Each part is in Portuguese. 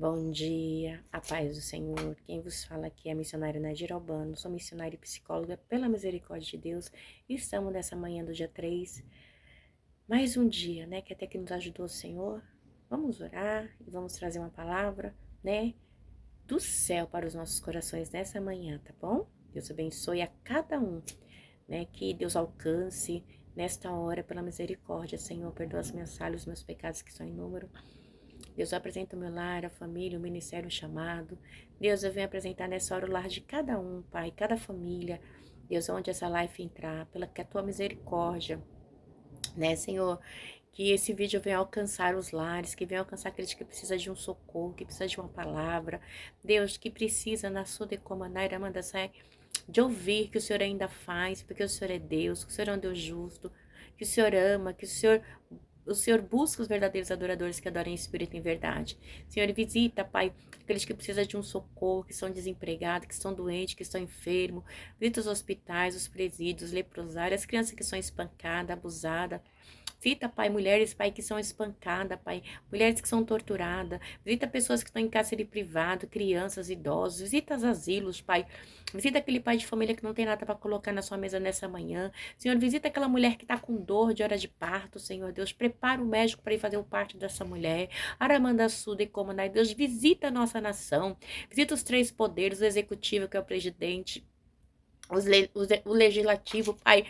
Bom dia, a paz do Senhor. Quem vos fala aqui é a missionária Nadir Albano. Sou missionária e psicóloga pela misericórdia de Deus. E estamos nessa manhã do dia 3. Mais um dia, né? Que até que nos ajudou o Senhor. Vamos orar e vamos trazer uma palavra, né? Do céu para os nossos corações nessa manhã, tá bom? Deus abençoe a cada um, né? Que Deus alcance nesta hora pela misericórdia. Senhor, perdoa as minhas falhas, os meus pecados que são em número. Deus, eu apresento o meu lar, a família, o ministério, o chamado. Deus, eu venho apresentar nessa hora o lar de cada um, Pai, cada família. Deus, onde essa life entrar, pela que a tua misericórdia, né, Senhor, que esse vídeo venha alcançar os lares, que venha alcançar aqueles que precisam de um socorro, que precisam de uma palavra. Deus, que precisa na sua decomandar, Amanda, sai de ouvir que o Senhor ainda faz, porque o Senhor é Deus, que o Senhor é um Deus justo, que o Senhor ama, que o Senhor busca os verdadeiros adoradores que adoram em espírito e em verdade. Senhor, visita, Pai, aqueles que precisam de um socorro, que são desempregados, que estão doentes, que estão enfermos. Visita os hospitais, os presídios, os leprosários, as crianças que são espancadas, abusadas. Visita, Pai, mulheres, Pai, que são espancadas, Pai, mulheres que são torturadas. Visita pessoas que estão em cárcere privado, crianças, idosos. Visita os asilos, Pai. Visita aquele pai de família que não tem nada para colocar na sua mesa nessa manhã. Senhor, visita aquela mulher que está com dor de hora de parto, Senhor Deus. Prepara o médico para ir fazer o parto dessa mulher. Aramanda Suda e Comunai, Deus, visita a nossa nação. Visita os três poderes, o executivo, que é o presidente, o legislativo, Pai,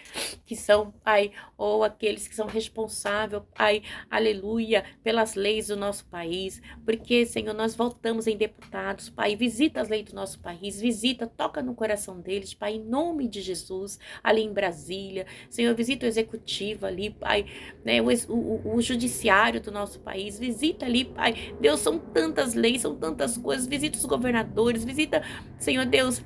que são, Pai, ou aqueles que são responsáveis, Pai, aleluia, pelas leis do nosso país, porque, Senhor, nós voltamos em deputados, Pai, visita as leis do nosso país, visita, toca no coração deles, Pai, em nome de Jesus, ali em Brasília, Senhor, visita o executivo ali, Pai, né, o judiciário do nosso país, visita ali, Pai, Deus, são tantas leis, são tantas coisas, visita os governadores, visita, Senhor Deus,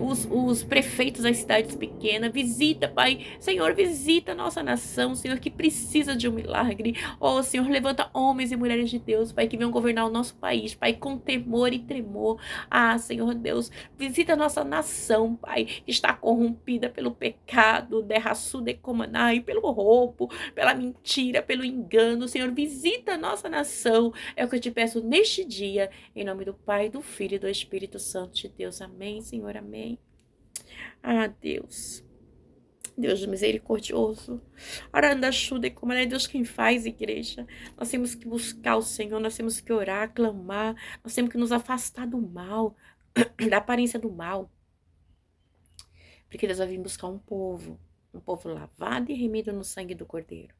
os prefeitos das cidades pequenas, visita, Pai, Senhor, visita a nossa nação, Senhor, que precisa de um milagre, oh, Senhor, levanta homens e mulheres de Deus, Pai, que venham governar o nosso país, Pai, com temor e tremor, Senhor Deus, visita a nossa nação, Pai, que está corrompida pelo pecado, derraçu de comanai, pelo roubo, pela mentira, pelo engano, Senhor, visita a nossa nação, é o que eu te peço neste dia, em nome do Pai, do Filho e do Espírito Santo de Deus, amém, Senhor, amém. Deus, Deus misericordioso, Arandachuda e como é Deus quem faz, igreja. Nós temos que buscar o Senhor, nós temos que orar, clamar, nós temos que nos afastar do mal, da aparência do mal, porque Deus vai vir buscar um povo lavado e remido no sangue do Cordeiro.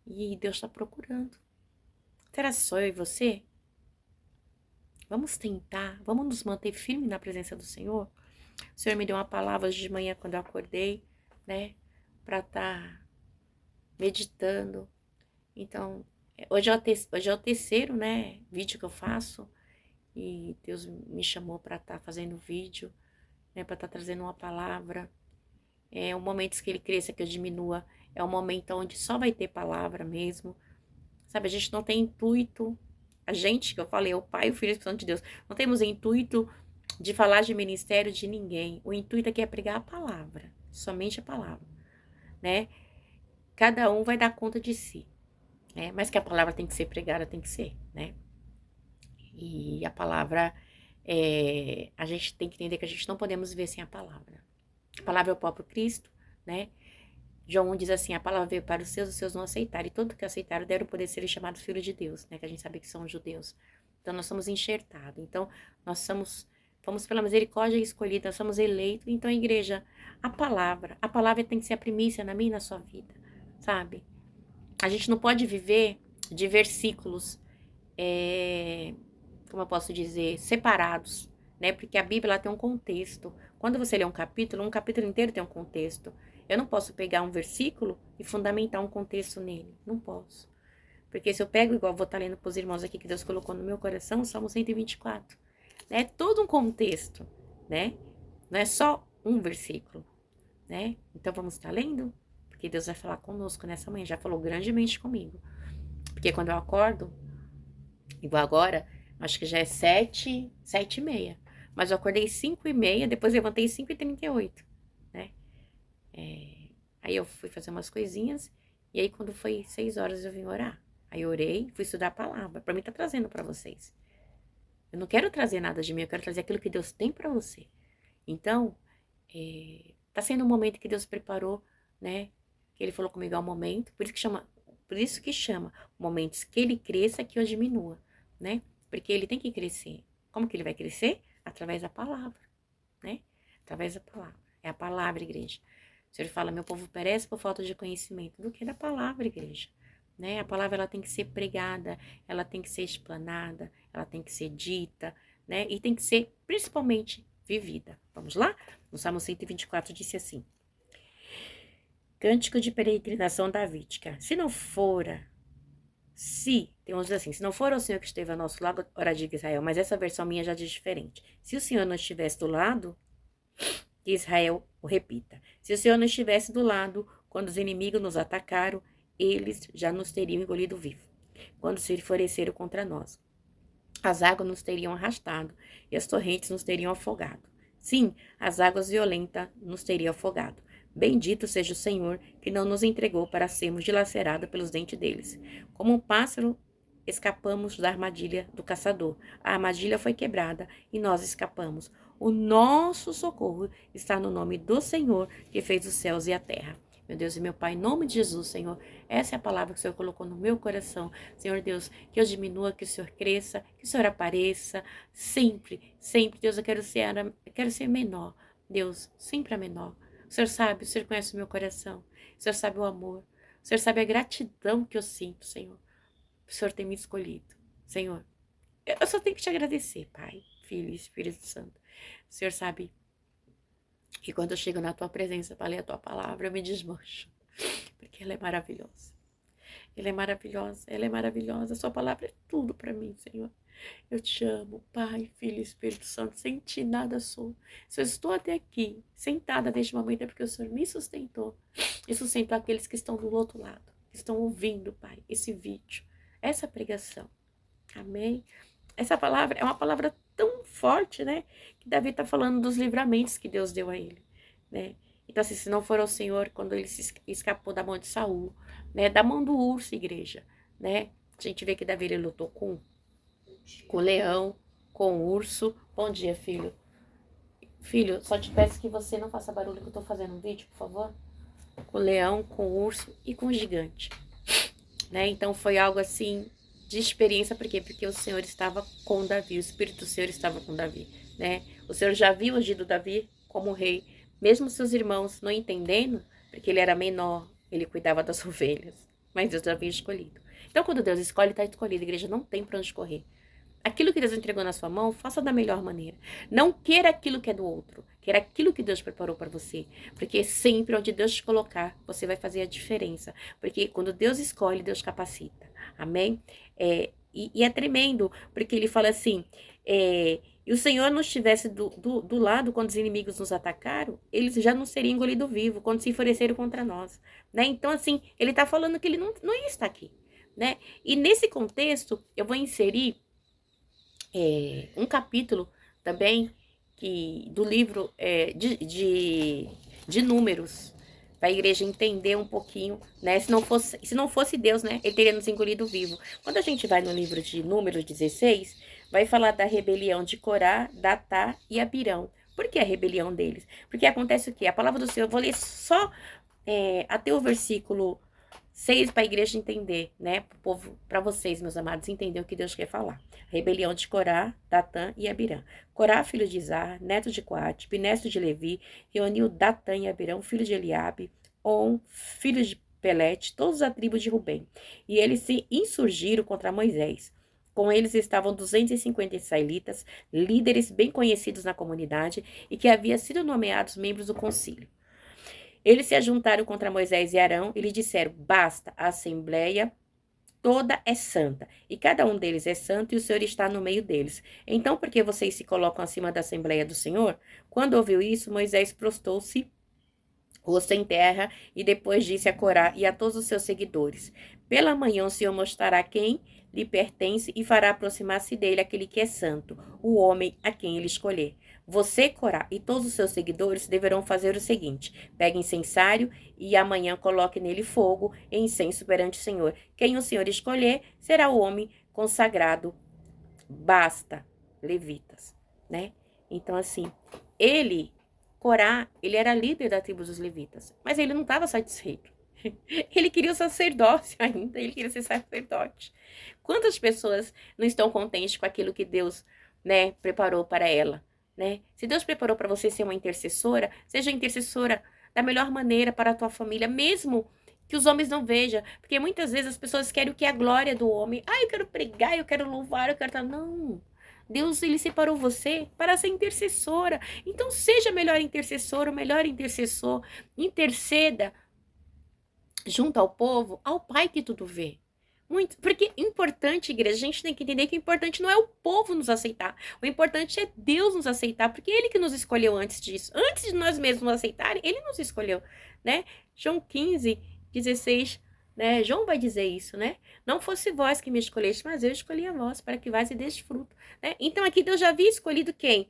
E Deus está procurando. Será só eu e você? Vamos tentar, vamos nos manter firmes na presença do Senhor? O Senhor me deu uma palavra hoje de manhã quando eu acordei, né? Para estar meditando. Então, hoje é o terceiro, né? Vídeo que eu faço. E Deus me chamou para estar fazendo vídeo, né? Para estar trazendo uma palavra. É um momento que Ele cresça, que eu diminua. É um momento onde só vai ter palavra mesmo. Sabe, a gente não tem intuito. A gente, que eu falei, é o Pai, o Filho e o Espírito Santo de Deus. Não temos intuito de falar de ministério de ninguém. O intuito aqui é pregar a palavra, somente a palavra, né? Cada um vai dar conta de si, né? Mas que a palavra tem que ser pregada, tem que ser, né? E a palavra, a gente tem que entender que a gente não podemos viver sem a palavra. A palavra é o próprio Cristo, né? João 1 diz assim, a palavra veio para os seus não aceitaram, e todos que aceitaram deram o poder de serem chamados filhos de Deus, né? Que a gente sabe que são judeus. Então, nós somos enxertados. Então, fomos pela misericórdia escolhidos, nós somos eleitos. Então, igreja, a palavra tem que ser a primícia na minha e na sua vida, sabe? A gente não pode viver de versículos, como eu posso dizer, separados, né? Porque a Bíblia ela tem um contexto. Quando você lê um capítulo inteiro tem um contexto. Eu não posso pegar um versículo e fundamentar um contexto nele. Não posso. Porque se eu pego, igual vou estar lendo para os irmãos aqui que Deus colocou no meu coração, Salmo 124. É todo um contexto, né? Não é só um versículo, né? Então vamos estar lendo? Porque Deus vai falar conosco nessa manhã. Já falou grandemente comigo. Porque quando eu acordo, igual agora, acho que já é 7h30. Mas eu acordei 5h30, depois levantei 5h38, né? Aí eu fui fazer umas coisinhas, e aí quando foi 6 horas eu vim orar. Aí eu orei, fui estudar a palavra. Para mim tá trazendo para vocês. Eu não quero trazer nada de mim, eu quero trazer aquilo que Deus tem para você. Então, tá sendo um momento que Deus preparou, né? Que Ele falou comigo, é um momento, por isso que chama momentos que Ele cresça, que eu diminua, né? Porque Ele tem que crescer. Como que Ele vai crescer? Através da palavra, né? Através da palavra. É a palavra, igreja. O Senhor fala, meu povo perece por falta de conhecimento. Do que da palavra, igreja? Né? A palavra ela tem que ser pregada, ela tem que ser explanada, ela tem que ser dita, né? E tem que ser principalmente vivida. Vamos lá? No Salmo 124 disse assim: Cântico de peregrinação davídica. Tem uns assim, se não for o Senhor que esteve ao nosso lado, ora diga Israel, mas essa versão minha já diz diferente. Se o Senhor não estivesse do lado, que Israel o repita. Se o Senhor não estivesse do lado, quando os inimigos nos atacaram, eles já nos teriam engolido vivo. Quando se enfureceram contra nós, as águas nos teriam arrastado e as torrentes nos teriam afogado. Sim, as águas violentas nos teriam afogado. Bendito seja o Senhor, que não nos entregou para sermos dilacerados pelos dentes deles. Como um pássaro, escapamos da armadilha do caçador. A armadilha foi quebrada e nós escapamos. O nosso socorro está no nome do Senhor, que fez os céus e a terra. Meu Deus e meu Pai, em nome de Jesus, Senhor, essa é a palavra que o Senhor colocou no meu coração. Senhor Deus, que eu diminua, que o Senhor cresça, que o Senhor apareça, sempre, sempre. Deus, eu quero ser menor. Deus, sempre a menor. O Senhor sabe, o Senhor conhece o meu coração. O Senhor sabe o amor. O Senhor sabe a gratidão que eu sinto, Senhor. O Senhor tem me escolhido. Senhor, eu só tenho que te agradecer, Pai, Filho e Espírito Santo. O Senhor sabe que quando eu chego na tua presença para ler a tua palavra, eu me desmancho. Porque ela é maravilhosa. Ela é maravilhosa, ela é maravilhosa. A sua palavra é tudo para mim, Senhor. Eu te amo, Pai, Filho e Espírito Santo. Sem ti nada sou. Se eu estou até aqui, sentada neste momento, é porque o Senhor me sustentou. E sustentou aqueles que estão do outro lado, que estão ouvindo, Pai, esse vídeo, essa pregação. Amém? Essa palavra é uma palavra tão forte, né? Que Davi está falando dos livramentos que Deus deu a ele, né? Então, assim, se não for o Senhor, quando ele se escapou da mão de Saul, né? Da mão do urso, igreja, né? A gente vê que Davi, ele lutou com o leão, com o urso. Bom dia, filho. Filho, só te peço que você não faça barulho que eu tô fazendo um vídeo, por favor. Com o leão, com o urso e com o gigante, né? Então, foi algo assim de experiência, por quê? Porque o Senhor estava com Davi, o Espírito do Senhor estava com Davi, né? O Senhor já havia ungido Davi como rei, mesmo seus irmãos não entendendo, porque ele era menor, ele cuidava das ovelhas, mas Deus já havia escolhido. Então, quando Deus escolhe, está escolhido, a igreja não tem para onde correr. Aquilo que Deus entregou na sua mão, faça da melhor maneira. Não queira aquilo que é do outro, queira aquilo que Deus preparou para você, porque sempre onde Deus te colocar, você vai fazer a diferença, porque quando Deus escolhe, Deus capacita. Amém? E é tremendo, porque ele fala assim, e o Senhor não estivesse do lado quando os inimigos nos atacaram, eles já não seriam engolidos vivos, quando se enfureceram contra nós, né? Então, assim, ele está falando que ele não ia estar aqui, né? E nesse contexto, eu vou inserir um capítulo também do livro de Números, para a igreja entender um pouquinho, né? Se não fosse Deus, né? Ele teria nos engolido vivo. Quando a gente vai no livro de Números 16, vai falar da rebelião de Corá, Datá e Abirão. Por que a rebelião deles? Porque acontece o quê? A palavra do Senhor, eu vou ler só até o versículo 6 para a igreja entender, né? Para o povo, para vocês, meus amados, entender o que Deus quer falar. Rebelião de Corá, Datã e Abirã. Corá, filho de Izar, neto de Coate, bisneto de Levi, reuniu Datã e Abirão, filho de Eliabe, filho de Pelete, todas as tribos de Rubem. E eles se insurgiram contra Moisés. Com eles estavam 250 israelitas, líderes bem conhecidos na comunidade e que haviam sido nomeados membros do concílio. Eles se ajuntaram contra Moisés e Arão e lhe disseram, basta, a assembleia toda é santa, e cada um deles é santo, e o Senhor está no meio deles. Então, por que vocês se colocam acima da Assembleia do Senhor? Quando ouviu isso, Moisés prostou-se, rosto em terra, e depois disse a Corá e a todos os seus seguidores, pela manhã o Senhor mostrará quem lhe pertence e fará aproximar-se dele aquele que é santo, o homem a quem ele escolher. Você, Corá, e todos os seus seguidores deverão fazer o seguinte: pegue incensário e amanhã coloque nele fogo e incenso perante o Senhor. Quem o Senhor escolher será o homem consagrado. Basta, levitas, né? Então, assim, Corá, ele era líder da tribo dos levitas, mas ele não estava satisfeito. Ele queria o sacerdócio ainda, ele queria ser sacerdote. Quantas pessoas não estão contentes com aquilo que Deus, né, preparou para ela, né? Se Deus preparou para você ser uma intercessora, seja intercessora da melhor maneira para a tua família, mesmo que os homens não vejam, porque muitas vezes as pessoas querem o que é a glória do homem. Ah, eu quero pregar, eu quero louvar, eu quero estar... Não. Deus, ele separou você para ser intercessora. Então, seja a melhor intercessora, o melhor intercessor. Interceda junto ao povo, ao Pai que tudo vê. Muito, porque importante, igreja, a gente tem que entender que o importante não é o povo nos aceitar. O importante é Deus nos aceitar, porque Ele que nos escolheu antes disso. Antes de nós mesmos nos aceitarem, Ele nos escolheu, né? João 15, 16, né? João vai dizer isso, né? Não fosse vós que me escolheste, mas eu escolhi a vós, para que vais e dês fruto, né? Então aqui Deus já havia escolhido quem?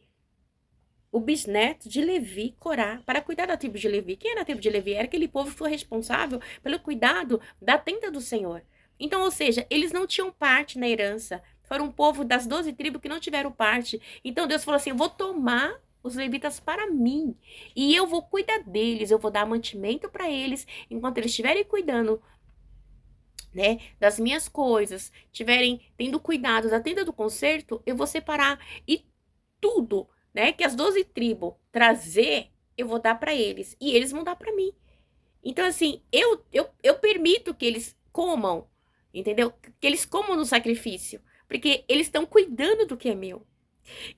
O bisneto de Levi, Corá, para cuidar da tribo de Levi. Quem era a tribo de Levi? Era aquele povo que foi responsável pelo cuidado da tenda do Senhor. Então, ou seja, eles não tinham parte na herança. Foram um povo das 12 tribos que não tiveram parte. Então, Deus falou assim, eu vou tomar os levitas para mim. E eu vou cuidar deles, eu vou dar mantimento para eles. Enquanto eles estiverem cuidando, né, das minhas coisas, estiverem tendo cuidado da tenda do concerto, eu vou separar. E tudo, né, que as 12 tribos trazer, eu vou dar para eles. E eles vão dar para mim. Então, assim, eu permito que eles comam, entendeu? Que eles comam no sacrifício. Porque eles estão cuidando do que é meu.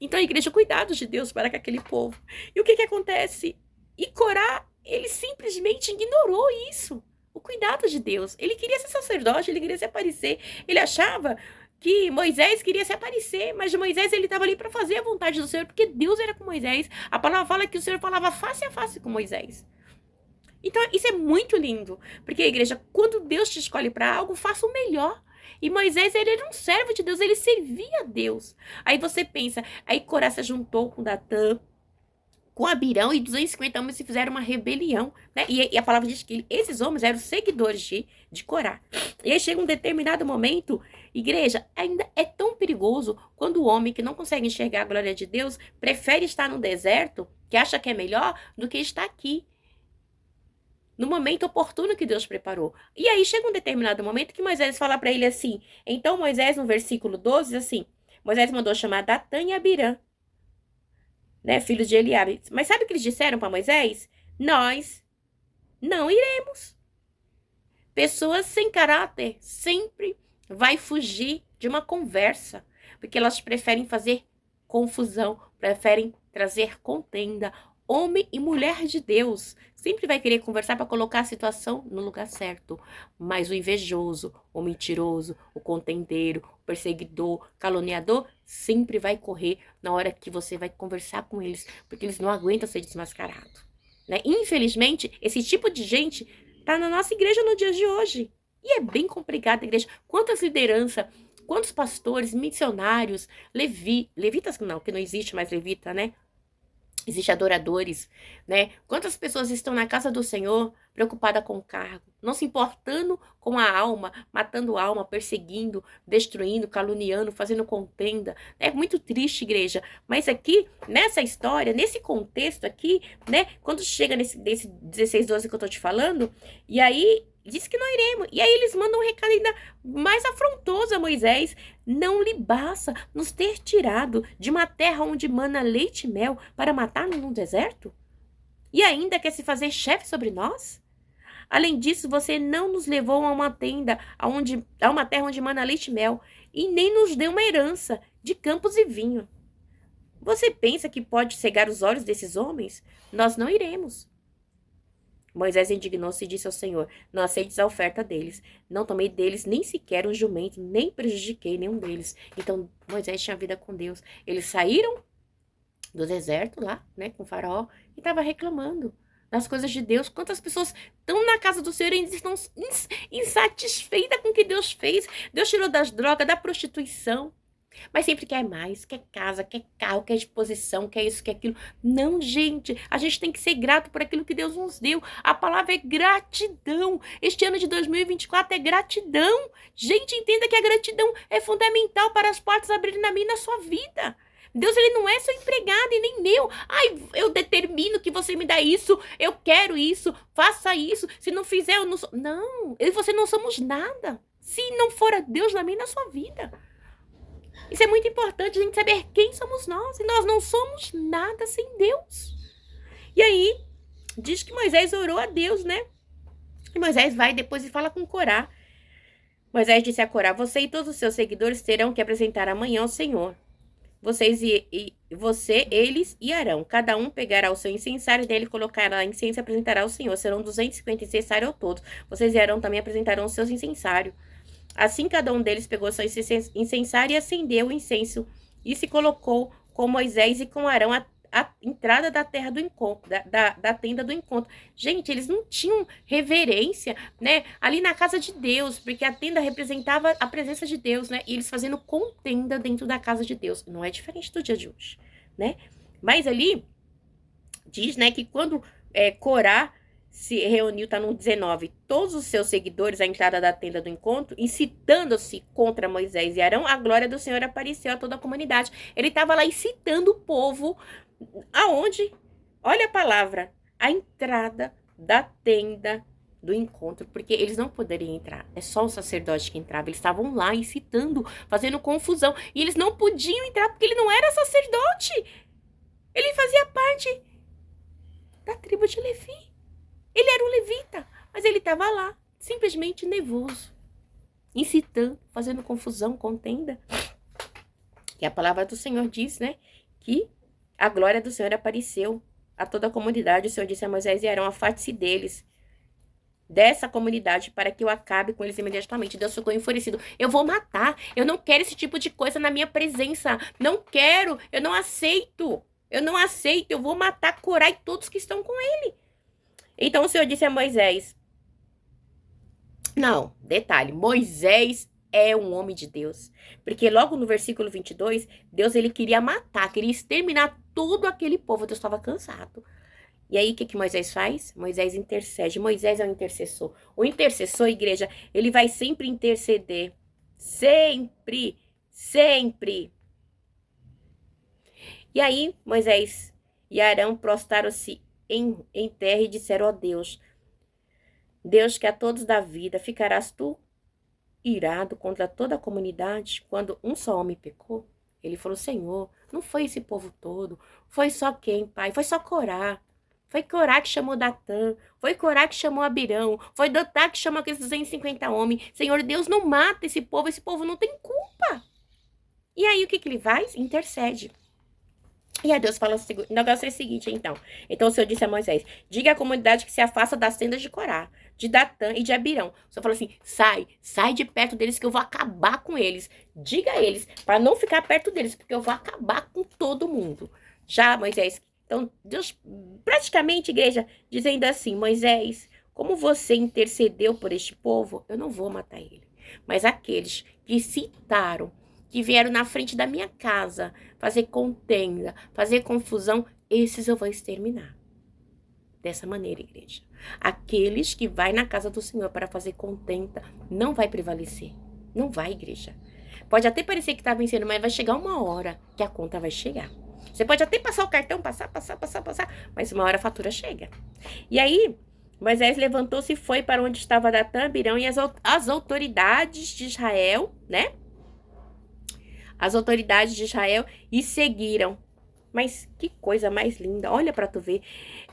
Então, a igreja, cuidados de Deus para com aquele povo. E o que acontece? E Corá, ele simplesmente ignorou isso. O cuidado de Deus. Ele queria ser sacerdote, ele queria se aparecer. Ele achava que Moisés queria se aparecer, mas Moisés ele estava ali para fazer a vontade do Senhor, porque Deus era com Moisés. A palavra fala que o Senhor falava face a face com Moisés. Então, isso é muito lindo, porque a igreja, quando Deus te escolhe para algo, faça o melhor. E Moisés, ele era um servo de Deus, ele servia a Deus. Aí você pensa, aí Corá se juntou com Datã, com Abirão, e 250 homens se fizeram uma rebelião, né? E a palavra diz que esses homens eram seguidores de Corá. E aí chega um determinado momento, igreja, ainda é tão perigoso quando o homem que não consegue enxergar a glória de Deus prefere estar no deserto, que acha que é melhor, do que estar aqui, no momento oportuno que Deus preparou. E aí chega um determinado momento que Moisés fala para ele assim. Então Moisés, no versículo 12, assim, Moisés mandou chamar Datã e Abirã, né, filhos de Eliabe. Mas sabe o que eles disseram para Moisés? Nós não iremos. Pessoas sem caráter sempre vai fugir de uma conversa, porque elas preferem fazer confusão, preferem trazer contenda. Homem e mulher de Deus sempre vai querer conversar para colocar a situação no lugar certo. Mas o invejoso, o mentiroso, o contendeiro, o perseguidor, caluniador, sempre vai correr na hora que você vai conversar com eles, porque eles não aguentam ser desmascarados, né? Infelizmente, esse tipo de gente tá na nossa igreja no dia de hoje. E é bem complicado a igreja. Quantas lideranças, quantos pastores, missionários, levitas não, que não existe mais levita, né? Existem adoradores, né? Quantas pessoas estão na casa do Senhor preocupada com o cargo, não se importando com a alma, matando a alma, perseguindo, destruindo, caluniando, fazendo contenda. É muito triste, igreja. Mas aqui, nessa história, nesse contexto aqui, né? Quando chega nesse 16, 12 que eu tô te falando, e aí diz que não iremos. E aí eles mandam um recado ainda mais afrontoso a Moisés. Não lhe basta nos ter tirado de uma terra onde mana leite e mel para matar-nos no deserto? E ainda quer se fazer chefe sobre nós? Além disso, você não nos levou a uma tenda, a uma terra onde mana leite e mel, e nem nos deu uma herança de campos e vinho. Você pensa que pode cegar os olhos desses homens? Nós não iremos. Moisés indignou-se e disse ao Senhor, não aceites a oferta deles. Não tomei deles nem sequer um jumento, nem prejudiquei nenhum deles. Então, Moisés tinha vida com Deus. Eles saíram do deserto lá, né, com o faraó, e estava reclamando das coisas de Deus. Quantas pessoas estão na casa do Senhor e ainda estão insatisfeitas com o que Deus fez. Deus tirou das drogas, da prostituição. Mas sempre quer mais, quer casa, quer carro, quer exposição, quer isso, quer aquilo. Não, gente, a gente tem que ser grato por aquilo que Deus nos deu. A palavra é gratidão. Este ano de 2024 é gratidão. Gente, entenda que a gratidão é fundamental para as portas abrirem na minha e na sua vida. Deus, ele não é seu empregado e nem meu. Ai, eu determino que você me dá isso, eu quero isso, faça isso. Se não fizer, eu não sou... Não, eu e você não somos nada. Se não for a Deus na minha e na sua vida. Isso é muito importante, a gente saber quem somos nós. E nós não somos nada sem Deus. E aí, diz que Moisés orou a Deus, né? E Moisés vai depois e fala com Corá. Moisés disse a Corá: você e todos os seus seguidores terão que apresentar amanhã ao Senhor. Eles e Arão. Cada um pegará o seu incensário dele, colocará incenso e apresentará ao Senhor. Serão 250 incensários ao todo. Vocês e Arão também apresentarão os seus incensários. Assim, cada um deles pegou seu incensário e acendeu o incenso, e se colocou com Moisés e com Arão à entrada da terra do encontro, da tenda do encontro. Gente, eles não tinham reverência, né? Ali na casa de Deus, porque a tenda representava a presença de Deus, né? E eles fazendo contenda dentro da casa de Deus. Não é diferente do dia de hoje, né? Mas ali diz, né, que quando Corá se reuniu, tá no 19, todos os seus seguidores à entrada da tenda do encontro, incitando-se contra Moisés e Arão, a glória do Senhor apareceu a toda a comunidade. Ele estava lá incitando o povo, aonde? Olha a palavra, a entrada da tenda do encontro, porque eles não poderiam entrar, é só o sacerdote que entrava, eles estavam lá incitando, fazendo confusão, e eles não podiam entrar porque ele não era sacerdote, ele fazia parte da tribo de Levi. Ele era um levita, mas ele estava lá, simplesmente nervoso, incitando, fazendo confusão, contenda. E a palavra do Senhor diz, né, que a glória do Senhor apareceu a toda a comunidade. O Senhor disse a Moisés e Arão: afaste-se deles, dessa comunidade, para que eu acabe com eles imediatamente. Deus ficou enfurecido. Eu vou matar, eu não quero esse tipo de coisa na minha presença, não quero, eu não aceito, eu vou matar Corá e todos que estão com ele. Então o Senhor disse a Moisés... Não, detalhe, Moisés é um homem de Deus. Porque logo no versículo 22, Deus ele queria matar, queria exterminar todo aquele povo. Deus estava cansado. E aí o que Moisés faz? Moisés intercede. Moisés é um intercessor. O intercessor, igreja, ele vai sempre interceder. Sempre, sempre. E aí Moisés e Arão prostraram-se em terra e disseram: ó Deus, Deus que a todos dá vida, ficarás tu irado contra toda a comunidade quando um só homem pecou? Ele falou: Senhor, não foi esse povo todo, foi só quem, pai? Foi só Corá. Foi Corá que chamou Datã, foi Corá que chamou Abirão, foi Datã que chamou aqueles 250 homens. Senhor Deus, não mata esse povo não tem culpa. E aí o que ele faz? Intercede. E aí Deus fala o seguinte, o negócio é o seguinte, então. Então o Senhor disse a Moisés: diga à comunidade que se afasta das tendas de Corá, de Datã e de Abirão. O Senhor falou assim: sai de perto deles que eu vou acabar com eles. Diga a eles, para não ficar perto deles, porque eu vou acabar com todo mundo. Já Moisés, então Deus, praticamente, igreja, dizendo assim: Moisés, como você intercedeu por este povo, eu não vou matar ele. Mas aqueles que citaram, que vieram na frente da minha casa fazer contenda, fazer confusão, esses eu vou exterminar. Dessa maneira, igreja. Aqueles que vai na casa do Senhor para fazer contenda, não vai prevalecer. Não vai, igreja. Pode até parecer que está vencendo, mas vai chegar uma hora que a conta vai chegar. Você pode até passar o cartão, passar, mas uma hora a fatura chega. E aí, Moisés levantou-se e foi para onde estava Datã, Abirão e as autoridades de Israel, né? As autoridades de Israel e seguiram. Mas que coisa mais linda, olha para tu ver.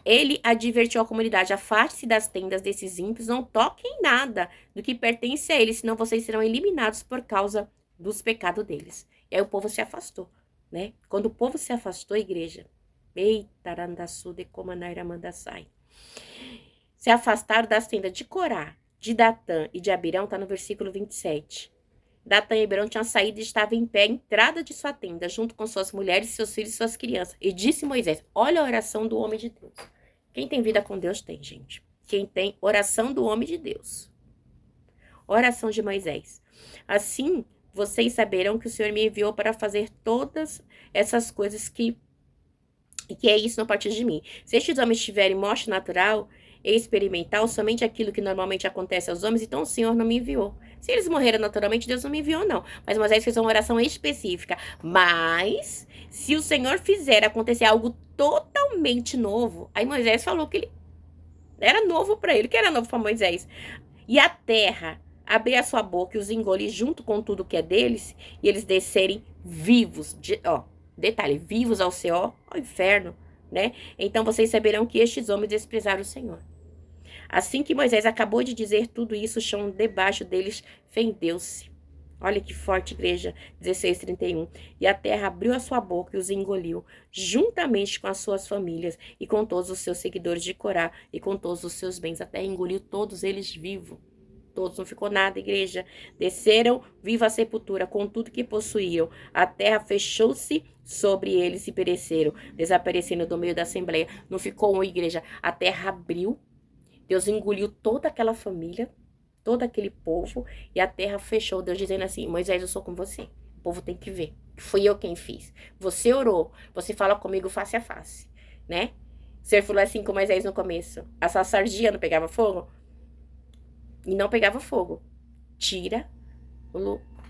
Ele advertiu a comunidade: afaste-se das tendas desses ímpios, não toquem nada do que pertence a eles, senão vocês serão eliminados por causa dos pecados deles. E aí o povo se afastou, né? Quando o povo se afastou, igreja, eita, se afastaram das tendas de Corá, de Datã e de Abirão, tá no versículo 27. Datã e Abirão tinham saído e estavam em pé à entrada de sua tenda, junto com suas mulheres, seus filhos e suas crianças. E disse Moisés: olha a oração do homem de Deus. Quem tem vida com Deus tem, gente. Quem tem oração do homem de Deus. Oração de Moisés: assim vocês saberão que o Senhor me enviou para fazer todas essas coisas que é isso a partir de mim. Se estes homens tiverem morte natural e experimental, somente aquilo que normalmente acontece aos homens, então o Senhor não me enviou. Se eles morreram naturalmente, Deus não me enviou, não. Mas Moisés fez uma oração específica. Mas, se o Senhor fizer acontecer algo totalmente novo, aí Moisés falou que ele era novo para ele, que era novo para Moisés. E a terra abrir a sua boca e os engolir junto com tudo que é deles, e eles descerem vivos, detalhe, vivos ao céu, ao inferno, né? Então vocês saberão que estes homens desprezaram o Senhor. Assim que Moisés acabou de dizer tudo isso, o chão debaixo deles fendeu-se. Olha que forte, igreja, 16:31. E a terra abriu a sua boca e os engoliu, juntamente com as suas famílias e com todos os seus seguidores de Corá e com todos os seus bens. A terra engoliu todos eles vivos. Todos, não ficou nada, igreja. Desceram viva a sepultura com tudo que possuíam. A terra fechou-se sobre eles e pereceram, desaparecendo do meio da assembleia. Não ficou uma igreja. A terra abriu. Deus engoliu toda aquela família, todo aquele povo, e a terra fechou. Deus dizendo assim: Moisés, eu sou com você. O povo tem que ver. Fui eu quem fiz. Você orou. Você fala comigo face a face, né? O Senhor falou assim com Moisés no começo. A sua sardinha não pegava fogo? E não pegava fogo. Tira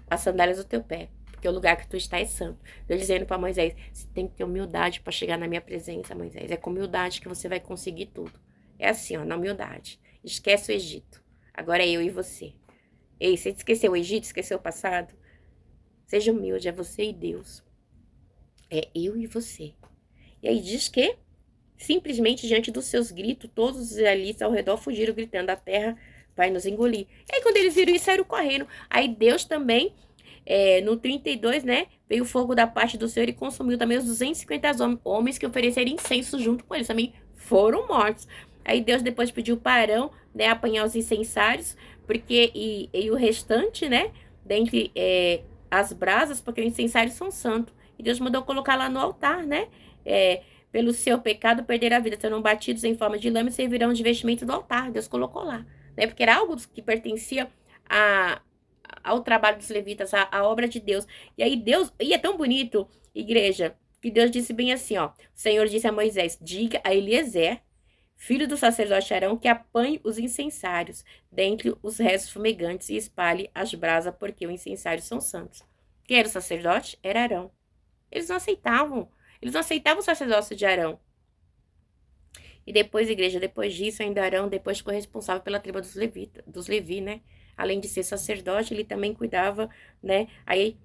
as sandálias do teu pé, porque o lugar que tu está é santo. Deus dizendo para Moisés: você tem que ter humildade para chegar na minha presença, Moisés. É com humildade que você vai conseguir tudo. É assim, na humildade. Esquece o Egito. Agora é eu e você. Ei, você esqueceu o Egito? Esqueceu o passado? Seja humilde, é você e Deus. É eu e você. E aí diz que, simplesmente diante dos seus gritos, todos os israelitas ao redor fugiram gritando: a terra vai nos engolir. E aí quando eles viram isso, saíram correndo. Aí Deus também, no 32, né, veio o fogo da parte do Senhor e consumiu também os 250 homens que ofereceram incenso junto com eles. Também foram mortos. Aí Deus depois pediu para Arão, né, apanhar os incensários, porque, e o restante, né, dentre as brasas, porque os incensários são santos. E Deus mandou colocar lá no altar, né, pelo seu pecado perderão a vida, serão batidos em forma de lama e servirão de vestimento do altar. Deus colocou lá, né? Porque era algo que pertencia ao trabalho dos levitas, à obra de Deus. E aí Deus, e é tão bonito, igreja, que Deus disse bem assim, ó. O Senhor disse a Moisés: diga a Eliezer, filho do sacerdote Arão, que apanhe os incensários dentre os restos fumegantes e espalhe as brasas, porque os incensários são santos. Quem era o sacerdote? Era Arão. Eles não aceitavam. Eles não aceitavam o sacerdócio de Arão. E depois, igreja, depois disso, ainda Arão depois ficou responsável pela tribo dos Levi, né? Além de ser sacerdote, ele também cuidava, né? Aí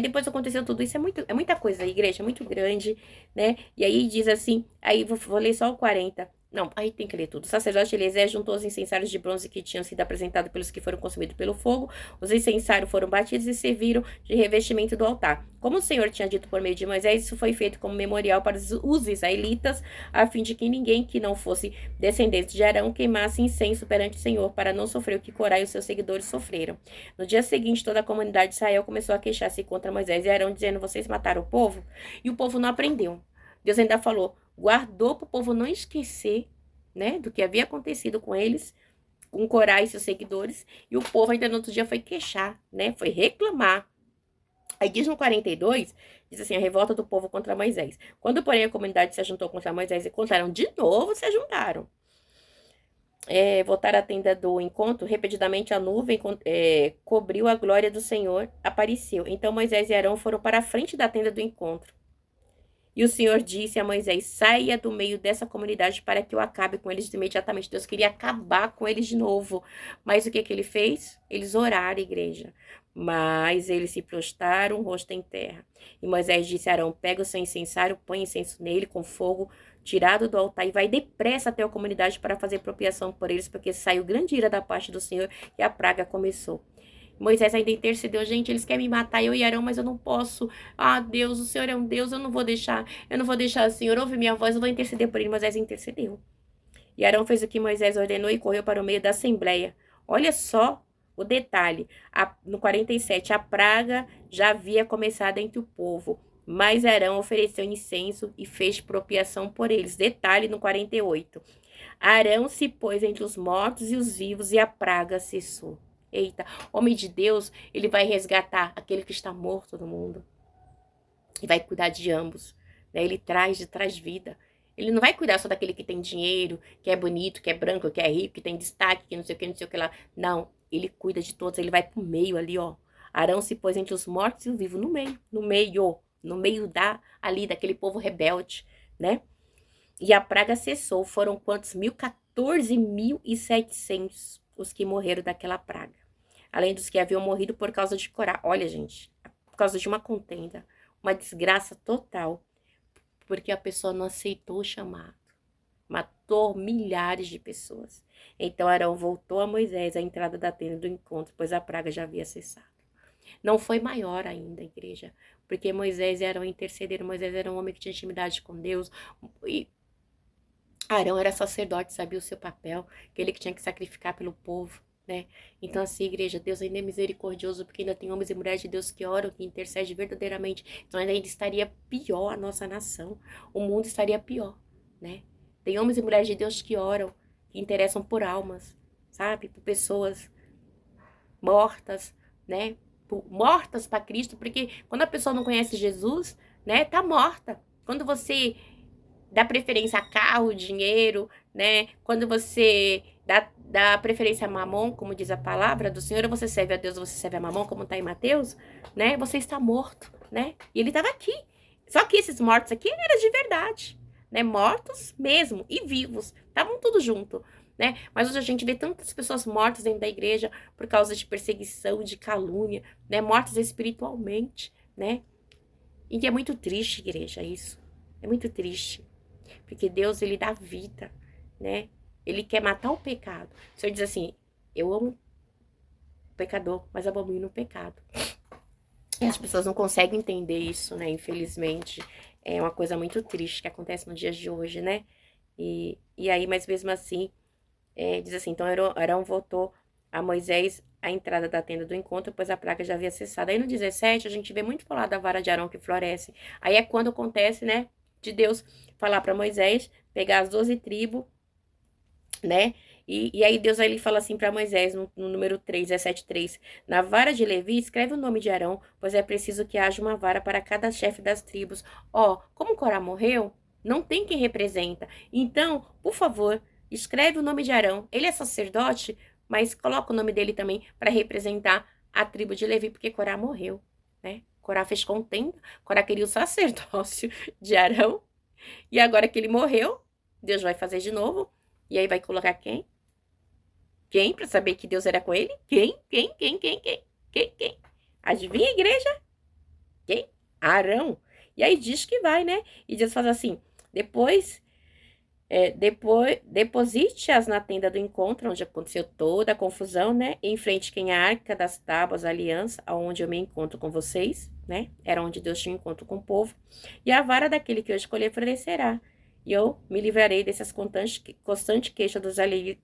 depois aconteceu tudo isso. É muita coisa, igreja, é muito grande, né? E aí diz assim, aí vou ler só o 40. Não, aí tem que ler tudo. O sacerdote Eliezer juntou os incensários de bronze que tinham sido apresentados pelos que foram consumidos pelo fogo. Os incensários foram batidos e serviram de revestimento do altar. Como o Senhor tinha dito por meio de Moisés, isso foi feito como memorial para os israelitas, a fim de que ninguém que não fosse descendente de Arão queimasse incenso perante o Senhor, para não sofrer o que Corá e os seus seguidores sofreram. No dia seguinte, toda a comunidade de Israel começou a queixar-se contra Moisés e Arão, dizendo: vocês mataram o povo? E o povo não aprendeu. Deus ainda falou, guardou para o povo não esquecer, né, do que havia acontecido com eles, com Corá e seus seguidores, e o povo ainda no outro dia foi queixar, né, foi reclamar. Aí diz no 42, diz assim, a revolta do povo contra Moisés. Quando, porém, a comunidade se ajuntou contra Moisés e contaram de novo, se ajuntaram. Voltaram à tenda do encontro, repetidamente a nuvem cobriu a glória do Senhor, apareceu. Então Moisés e Arão foram para a frente da tenda do encontro. E o Senhor disse a Moisés: saia do meio dessa comunidade para que eu acabe com eles imediatamente. Deus queria acabar com eles de novo. Mas o que ele fez? Eles oraram, igreja. Mas eles se prostraram, rosto em terra. E Moisés disse a Arão: pega o seu incensário, põe incenso nele com fogo tirado do altar e vai depressa até a comunidade para fazer propiação por eles, porque saiu grande ira da parte do Senhor e a praga começou. Moisés ainda intercedeu: gente, eles querem me matar, eu e Arão, mas eu não posso. Ah, Deus, o Senhor é um Deus, eu não vou deixar, o Senhor ouve minha voz, eu vou interceder por ele. Moisés intercedeu. E Arão fez o que Moisés ordenou e correu para o meio da assembleia. Olha só o detalhe, no 47, a praga já havia começado entre o povo, mas Arão ofereceu incenso e fez propiação por eles. Detalhe no 48, Arão se pôs entre os mortos e os vivos e a praga cessou. Eita, homem de Deus, ele vai resgatar aquele que está morto no mundo. E vai cuidar de ambos, né? Ele traz vida. Ele não vai cuidar só daquele que tem dinheiro, que é bonito, que é branco, que é rico, que tem destaque, que não sei o que, não sei o que lá. Não, ele cuida de todos, ele vai pro meio ali, ó. Arão se pôs entre os mortos e os vivos, no meio ali daquele povo rebelde, né? E a praga cessou, foram quantos? 14.700 os que morreram daquela praga. Além dos que haviam morrido por causa de Corá. Olha, gente, por causa de uma contenda, uma desgraça total, porque a pessoa não aceitou o chamado. Matou milhares de pessoas. Então Arão voltou a Moisés à entrada da tenda do encontro, pois a praga já havia cessado. Não foi maior ainda a igreja, porque Moisés e Arão intercederam. Moisés era um homem que tinha intimidade com Deus, e Arão era sacerdote, sabia o seu papel, aquele que tinha que sacrificar pelo povo, né? Então, assim, igreja, Deus ainda é misericordioso, porque ainda tem homens e mulheres de Deus que oram, que intercedem verdadeiramente. Então, ainda estaria pior a nossa nação. O mundo estaria pior, né? Tem homens e mulheres de Deus que oram, que interessam por almas, sabe? Por pessoas mortas, né? Mortas para Cristo, porque quando a pessoa não conhece Jesus, né? Tá morta. Quando você dá preferência a carro, dinheiro, né? Quando você dá preferência a mamon, como diz a palavra do Senhor, ou você serve a Deus, ou você serve a mamon, como está em Mateus, né? Você está morto, né? E ele estava aqui. Só que esses mortos aqui eram de verdade, né? Mortos mesmo e vivos, estavam tudo junto, né? Mas hoje a gente vê tantas pessoas mortas dentro da igreja por causa de perseguição, de calúnia, né? Mortas espiritualmente, né? E é muito triste, igreja, isso. É muito triste. Porque Deus, ele dá vida, né? Ele quer matar o pecado. O Senhor diz assim, eu amo o pecador, mas abomino o pecado. E as pessoas não conseguem entender isso, né? Infelizmente, é uma coisa muito triste que acontece nos dias de hoje, né? E aí, mas mesmo assim, diz assim, então Arão voltou a Moisés a entrada da tenda do encontro, pois a praga já havia cessado. Aí no 17, a gente vê muito falar da vara de Arão que floresce. Aí é quando acontece, né, de Deus falar para Moisés pegar as 12 tribos, né? E aí Deus aí fala assim para Moisés, no número 3, 17:3. Na vara de Levi, escreve o nome de Arão, pois é preciso que haja uma vara para cada chefe das tribos. Ó, como Corá morreu, não tem quem representa. Então, por favor, escreve o nome de Arão. Ele é sacerdote, mas coloca o nome dele também para representar a tribo de Levi, porque Corá morreu, né? Corá fez contenda, Corá queria o sacerdócio de Arão, e agora que ele morreu, Deus vai fazer de novo, e aí vai colocar quem? Quem? Para saber que Deus era com ele? Quem? Quem? Adivinha, igreja? Quem? Arão. E aí diz que vai, né? E Deus faz assim, depois deposite-as na tenda do encontro, onde aconteceu toda a confusão, né? Em frente quem é a arca das tábuas, a aliança, aonde eu me encontro com vocês, né? Era onde Deus tinha um encontro com o povo. E a vara daquele que eu escolher florescerá. E eu me livrarei dessas constantes queixas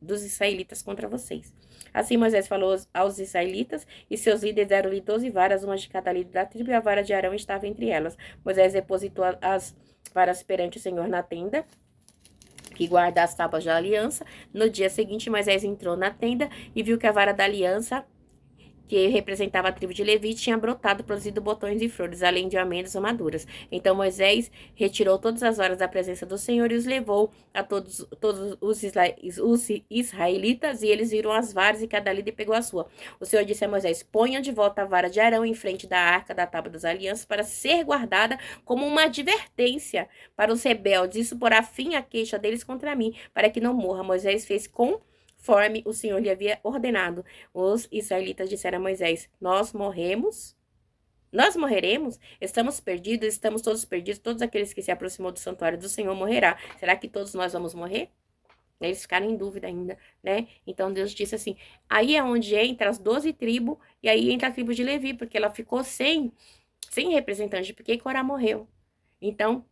dos israelitas contra vocês. Assim Moisés falou aos israelitas, e seus líderes deram-lhe 12 varas, uma de cada líder da tribo, e a vara de Arão estava entre elas. Moisés depositou as varas perante o Senhor na tenda, que guarda as tábuas da aliança. No dia seguinte, Moisés entrou na tenda e viu que a vara da aliança, que representava a tribo de Levi, tinha brotado, produzido botões e flores, além de amêndoas maduras. Então Moisés retirou todas as varas da presença do Senhor e os levou a todos os israelitas, e eles viram as varas, e cada líder pegou a sua. O Senhor disse a Moisés, ponha de volta a vara de Arão em frente da arca da tábua das alianças, para ser guardada como uma advertência para os rebeldes. Isso porá fim à queixa deles contra mim, para que não morra. Moisés fez conforme o Senhor lhe havia ordenado. Os israelitas disseram a Moisés, nós morreremos, estamos perdidos, estamos todos perdidos, todos aqueles que se aproximou do santuário do Senhor morrerá. Será que todos nós vamos morrer? Eles ficaram em dúvida ainda, né? Então Deus disse assim, aí é onde entra as 12 tribos, e aí entra a tribo de Levi, porque ela ficou sem representante, porque Corá morreu. Então,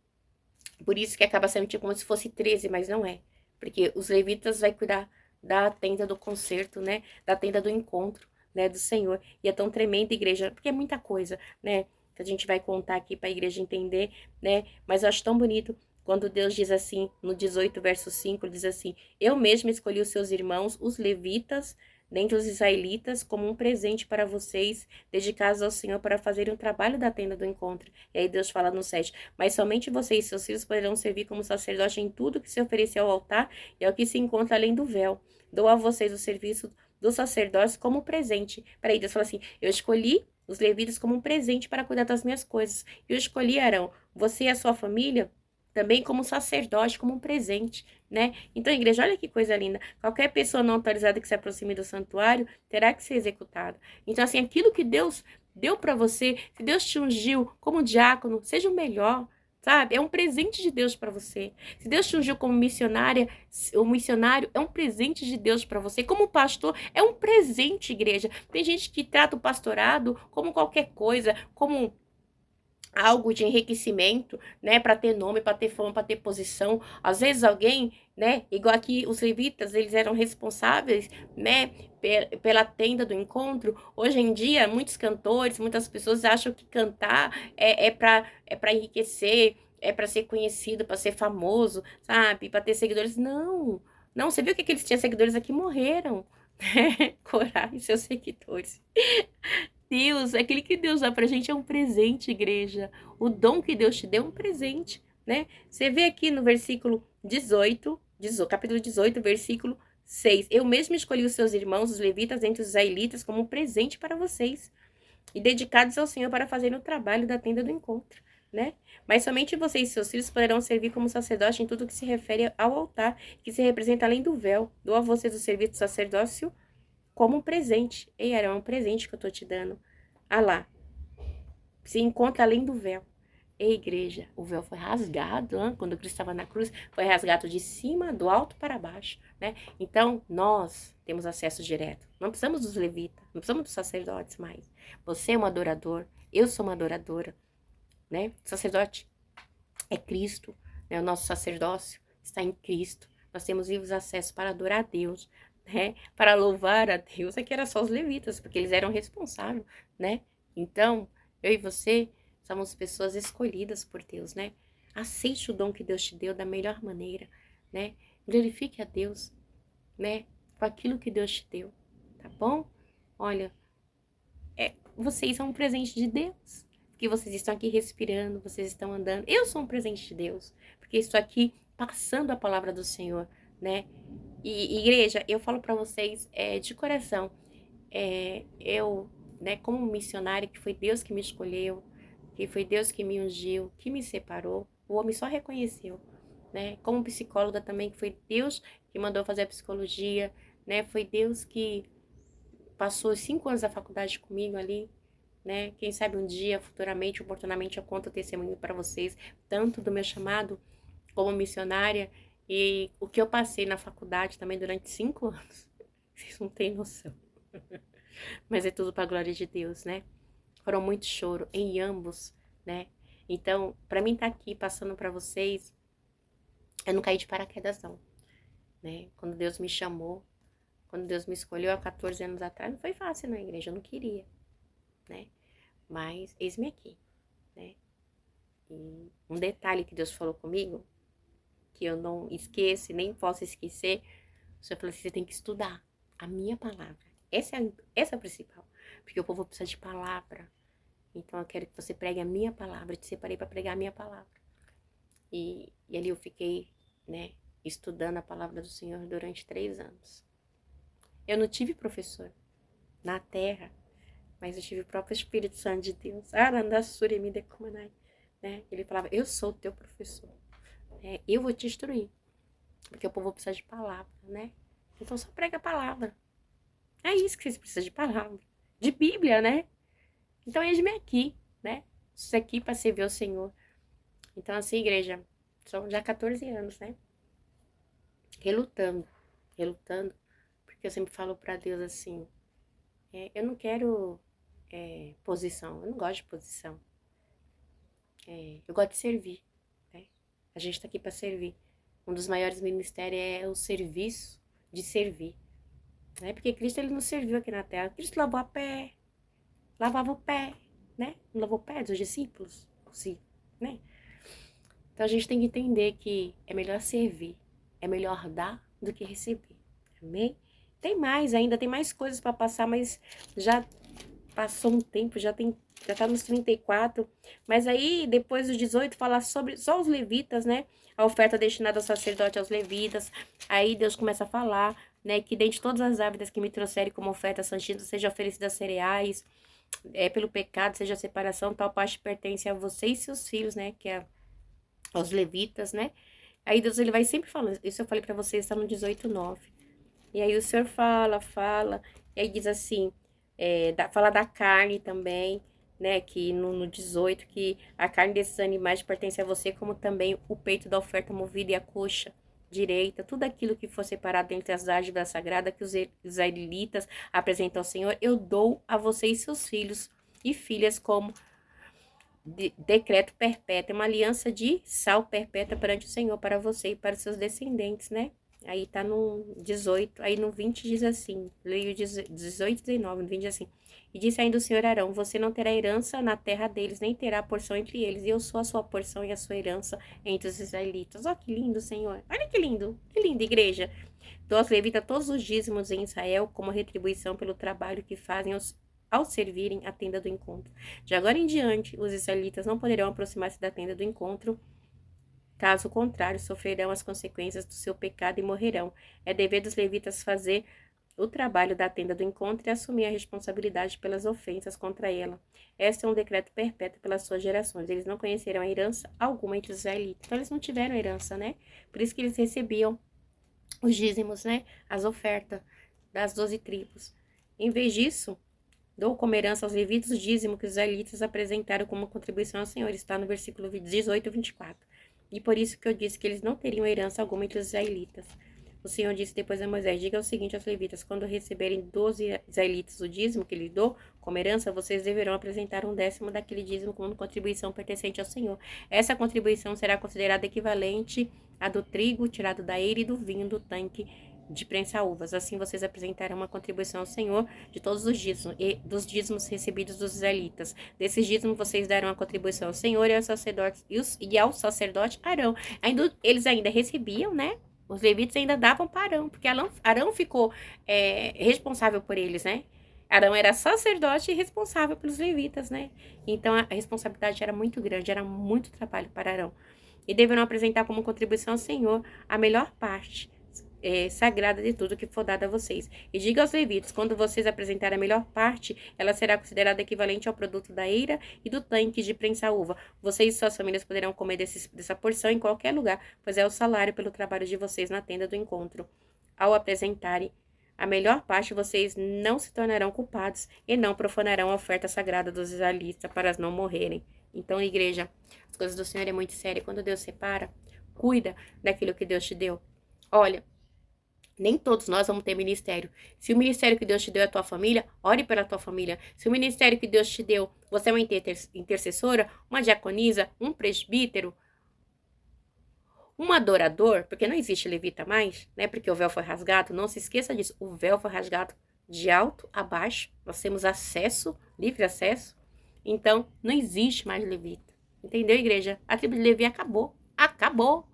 por isso que acaba sendo tipo como se fosse 13, mas não é. Porque os levitas vai cuidar da tenda do concerto, né? Da tenda do encontro, né? Do Senhor. E é tão tremenda, igreja, porque é muita coisa, né? Que a gente vai contar aqui para a igreja entender, né? Mas eu acho tão bonito quando Deus diz assim, no 18, verso 5, diz assim, eu mesmo escolhi os seus irmãos, os levitas, dentre os israelitas como um presente para vocês, dedicados ao Senhor para fazerem o trabalho da tenda do encontro. E aí Deus fala no 7, mas somente vocês e seus filhos poderão servir como sacerdote em tudo que se oferecer ao altar e ao que se encontra além do véu. Dou a vocês o serviço do sacerdócio como presente. Peraí, Deus fala assim, eu escolhi os levitas como um presente para cuidar das minhas coisas. Eu escolhi, Arão, você e a sua família também como sacerdote, como um presente, né? Então, igreja, olha que coisa linda. Qualquer pessoa não autorizada que se aproxime do santuário terá que ser executada. Então, assim, aquilo que Deus deu para você, se Deus te ungiu como diácono, seja o melhor, sabe? É um presente de Deus para você. Se Deus te ungiu como missionária, o missionário é um presente de Deus para você. Como pastor, é um presente, igreja. Tem gente que trata o pastorado como qualquer coisa, como algo de enriquecimento, né, para ter nome, para ter fama, para ter posição. Às vezes alguém, né, igual aqui os levitas, eles eram responsáveis, né, pela tenda do encontro. Hoje em dia, muitos cantores, muitas pessoas acham que cantar é para enriquecer, é para ser conhecido, para ser famoso, sabe, para ter seguidores. Não, não. Você viu que aqueles tinham seguidores aqui morreram, né? Coragem, e seus seguidores. Deus, aquele que Deus dá pra gente é um presente, igreja. O dom que Deus te deu é um presente, né? Você vê aqui no versículo 18, capítulo 18, versículo 6. Eu mesmo escolhi os seus irmãos, os levitas, entre os israelitas, como um presente para vocês, e dedicados ao Senhor para fazerem o trabalho da tenda do encontro, né? Mas somente vocês e seus filhos poderão servir como sacerdote em tudo que se refere ao altar, que se representa além do véu. Dou a vocês o serviço do sacerdócio como um presente. Ei, era um presente que eu tô te dando. Ah lá, se encontra além do véu. Ei, igreja, o véu foi rasgado, hein? Quando Cristo estava na cruz, foi rasgado de cima, do alto para baixo, né? Então, nós temos acesso direto. Não precisamos dos levitas, não precisamos dos sacerdotes mais. Você é um adorador, eu sou uma adoradora, né? O sacerdote é Cristo, né? O nosso sacerdócio está em Cristo. Nós temos vivos acessos para adorar a Deus, né? Para louvar a Deus. Aqui era só os levitas, porque eles eram responsáveis, né? Então, eu e você somos pessoas escolhidas por Deus, né? Aceite o dom que Deus te deu da melhor maneira, né? Glorifique a Deus, né? Com aquilo que Deus te deu, tá bom? Olha, vocês são um presente de Deus. Porque vocês estão aqui respirando, vocês estão andando. Eu sou um presente de Deus. Porque estou aqui passando a palavra do Senhor, né? E igreja, eu falo para vocês de coração, eu, né, como missionária, que foi Deus que me escolheu, que foi Deus que me ungiu, que me separou, o homem só reconheceu, né? Como psicóloga também, que foi Deus que mandou fazer a psicologia, né? Foi Deus que passou 5 anos da faculdade comigo ali, né? Quem sabe um dia, futuramente, oportunamente, eu conto o testemunho para vocês, tanto do meu chamado como missionária e o que eu passei na faculdade também durante 5 anos. Vocês não têm noção. Mas é tudo para a glória de Deus, né? Foram muito choro em ambos, né? Então, para mim estar aqui passando para vocês, eu não caí de paraquedas não, né? Quando Deus me chamou, quando Deus me escolheu há 14 anos atrás, não foi fácil na igreja, eu não queria, né? Mas eis-me aqui, né? E um detalhe que Deus falou comigo, que eu não esqueço e nem posso esquecer, o Senhor falou assim, você tem que estudar a minha palavra. Essa é a principal, porque o povo precisa de palavra. Então eu quero que você pregue a minha palavra. Eu te separei para pregar a minha palavra. E ali eu fiquei, né, estudando a palavra do Senhor durante 3 anos. Eu não tive professor na terra, mas eu tive o próprio Espírito Santo de Deus. Né? Ele falava, eu sou o teu professor. Né? Eu vou te instruir. Porque o povo precisa de palavra, né? Então só prega a palavra. É isso que vocês precisam de palavra. De Bíblia, né? Então eis-me aqui, né? Isso aqui para servir ao Senhor. Então assim, igreja, são já 14 anos, né? Relutando, porque eu sempre falo para Deus assim, eu não quero posição, eu não gosto de posição. Eu gosto de servir, né? A gente tá aqui para servir. Um dos maiores ministérios é o serviço de servir, né? Porque Cristo, ele não serviu aqui na terra. Cristo lavou a pé, lavava o pé, né? Não lavou o pé dos discípulos? Sim, né? Então a gente tem que entender que é melhor servir, é melhor dar do que receber, amém? Tem mais ainda, tem mais coisas para passar, mas já passou um tempo, já tá nos 34. Mas aí, depois dos 18, fala sobre só os levitas, né? A oferta destinada ao sacerdote, aos levitas. Aí Deus começa a falar, né? Que dentre todas as ávidas que me trouxerem como oferta santíssima, seja oferecida cereais, pelo pecado, seja separação, tal parte pertence a você e seus filhos, né? Que é aos levitas, né? Aí Deus, ele vai sempre falando, isso eu falei para vocês, está no 18:9. E aí o Senhor fala, e aí diz assim, fala da carne também, né, que no 18, que a carne desses animais pertence a você, como também o peito da oferta movida e a coxa direita, tudo aquilo que for separado entre as dádivas sagradas que os israelitas apresentam ao Senhor, eu dou a você e seus filhos e filhas como decreto perpétuo, uma aliança de sal perpétua perante o Senhor para você e para os seus descendentes, né? Aí tá no 18, aí no 20 diz assim, leio 18 e 19, no 20 diz assim, e disse ainda o Senhor Arão, você não terá herança na terra deles, nem terá porção entre eles, e eu sou a sua porção e a sua herança entre os israelitas. Ó, que lindo, Senhor, olha que linda igreja. Dou aos levitas todos os dízimos em Israel como retribuição pelo trabalho que fazem ao servirem a tenda do encontro. De agora em diante, os israelitas não poderão aproximar-se da tenda do encontro, caso contrário, sofrerão as consequências do seu pecado e morrerão. É dever dos levitas fazer o trabalho da tenda do encontro e assumir a responsabilidade pelas ofensas contra ela. Este é um decreto perpétuo pelas suas gerações. Eles não conheceram a herança alguma entre os israelitas. Então, eles não tiveram herança, né? Por isso que eles recebiam os dízimos, né? As ofertas das 12 tribos. Em vez disso, dou como herança aos levitas o dízimo que os israelitas apresentaram como contribuição ao Senhor. Está no versículo 18 e 24. E por isso que eu disse que eles não teriam herança alguma entre os israelitas. O Senhor disse depois a Moisés, diga o seguinte aos levitas, quando receberem 12 israelitas o dízimo que lhe dou como herança, vocês deverão apresentar um décimo daquele dízimo como contribuição pertencente ao Senhor. Essa contribuição será considerada equivalente à do trigo tirado da eira e do vinho do tanque de prensar uvas. Assim vocês apresentarão uma contribuição ao Senhor de todos os dízimos e dos dízimos recebidos dos israelitas. Desses dízimos vocês darão a contribuição ao Senhor e ao sacerdote Arão. Eles ainda recebiam, né? Os levitas ainda davam para Arão, porque Arão ficou responsável por eles, né? Arão era sacerdote e responsável pelos levitas, né? Então a responsabilidade era muito grande, era muito trabalho para Arão. E deverão apresentar como contribuição ao Senhor a melhor parte sagrada de tudo que for dado a vocês. E diga aos levitas, quando vocês apresentarem a melhor parte, ela será considerada equivalente ao produto da eira e do tanque de prensar uva. Vocês e suas famílias poderão comer dessa porção em qualquer lugar, pois é o salário pelo trabalho de vocês na tenda do encontro. Ao apresentarem a melhor parte, vocês não se tornarão culpados e não profanarão a oferta sagrada dos israelitas para não morrerem. Então, igreja, as coisas do Senhor é muito séria. Quando Deus separa, cuida daquilo que Deus te deu. Olha, nem todos nós vamos ter ministério. Se o ministério que Deus te deu é a tua família, ore pela tua família. Se o ministério que Deus te deu, você é uma intercessora, uma diaconisa, um presbítero, um adorador, porque não existe levita mais, né? Porque o véu foi rasgado, não se esqueça disso. O véu foi rasgado de alto a baixo. Nós temos acesso, livre acesso. Então, não existe mais levita. Entendeu, igreja? A tribo de Levi acabou. Acabou.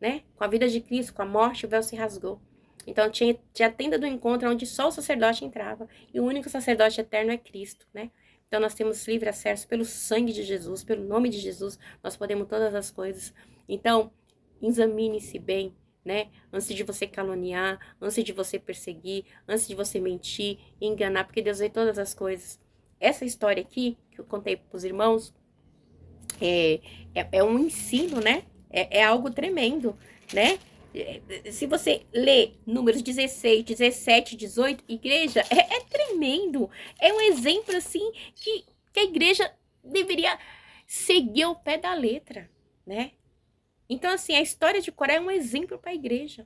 Né? Com a vida de Cristo, com a morte, o véu se rasgou. Então tinha a tenda do encontro onde só o sacerdote entrava. E o único sacerdote eterno é Cristo, né? Então nós temos livre acesso pelo sangue de Jesus, pelo nome de Jesus, nós podemos todas as coisas. Então, examine-se bem, né? Antes de você caluniar, antes de você perseguir, antes de você mentir, enganar, porque Deus vê todas as coisas. Essa história aqui, que eu contei para os irmãos, é um ensino, né? É algo tremendo, né? Se você lê números 16, 17, 18, igreja, é tremendo. É um exemplo, assim, que a igreja deveria seguir ao pé da letra, né? Então, assim, a história de Coré é um exemplo para a igreja.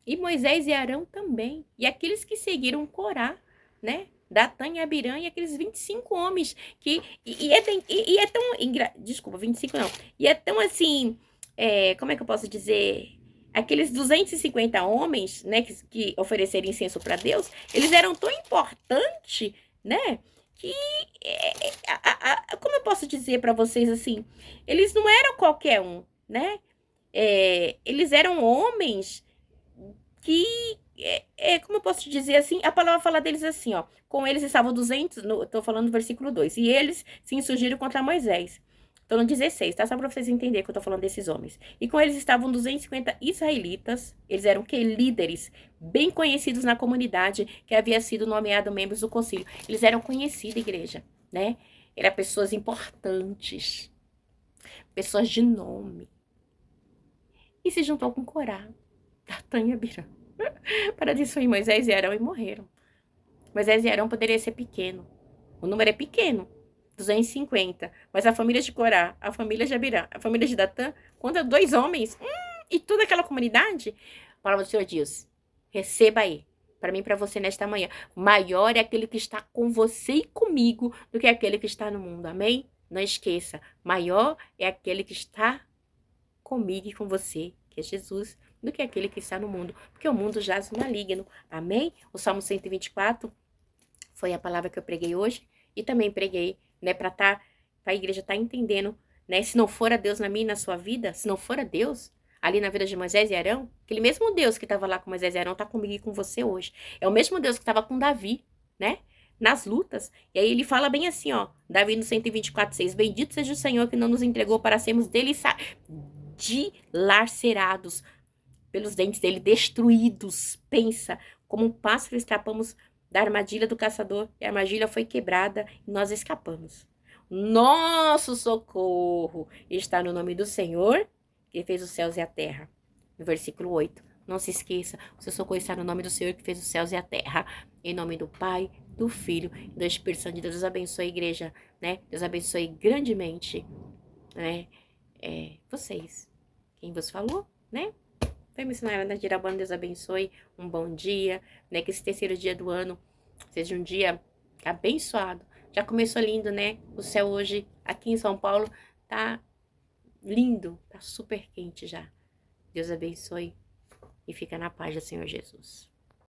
E Moisés e Arão também. E aqueles que seguiram Corá, né? Datã e Abirã e aqueles 25 homens que... E é tão... Desculpa, 25 não. E é tão, assim... como é que eu posso dizer? Aqueles 250 homens, né, que ofereceram incenso para Deus, eles eram tão importantes, né, que, como eu posso dizer para vocês assim, eles não eram qualquer um, né, eles eram homens que como eu posso te dizer assim, a palavra fala deles assim, ó, com eles estavam 200, tô falando do versículo 2, e eles se insurgiram contra Moisés. Tô no 16, tá? Só pra vocês entenderem que eu tô falando desses homens. E com eles estavam 250 israelitas, eles eram que líderes, bem conhecidos na comunidade, que havia sido nomeado membros do concílio. Eles eram conhecidos, igreja, né? Eram pessoas importantes, pessoas de nome. E se juntou com Corá, Datã e Abirã para destruir Moisés e Arão e morreram. Moisés e Arão poderia ser pequeno. O número é pequeno, 250. Mas a família de Corá, a família de Abirã, a família de Datã, conta 2 homens. E toda aquela comunidade. A palavra do Senhor diz, receba aí, para mim e para você nesta manhã. Maior é aquele que está com você e comigo do que aquele que está no mundo. Amém? Não esqueça, maior é aquele que está comigo e com você, que é Jesus, do que aquele que está no mundo, porque o mundo jaz maligno. Amém? O Salmo 124 foi a palavra que eu preguei hoje e também preguei, né, para a igreja estar entendendo, né, se não for a Deus na minha e na sua vida, se não for a Deus ali na vida de Moisés e Arão, aquele mesmo Deus que estava lá com Moisés e Arão está comigo e com você hoje. É o mesmo Deus que estava com Davi, né? Nas lutas. E aí ele fala bem assim, ó, Davi no 124:6, bendito seja o Senhor que não nos entregou para sermos dilacerados pelos dentes dele, destruídos. Pensa, como um pássaro escapamos da armadilha do caçador, e a armadilha foi quebrada e nós escapamos. Nosso socorro está no nome do Senhor, que fez os céus e a terra. No versículo 8. Não se esqueça, o seu socorro está no nome do Senhor, que fez os céus e a terra. Em nome do Pai, do Filho e do Espírito Santo de Deus. Deus abençoe a igreja, né? Deus abençoe grandemente, né? Vocês. Quem vos falou, né? Foi missionária Ana Dirabano, Deus abençoe, um bom dia, né, que esse terceiro dia do ano seja um dia abençoado. Já começou lindo, né, o céu hoje aqui em São Paulo tá lindo, tá super quente já. Deus abençoe e fica na paz do Senhor Jesus.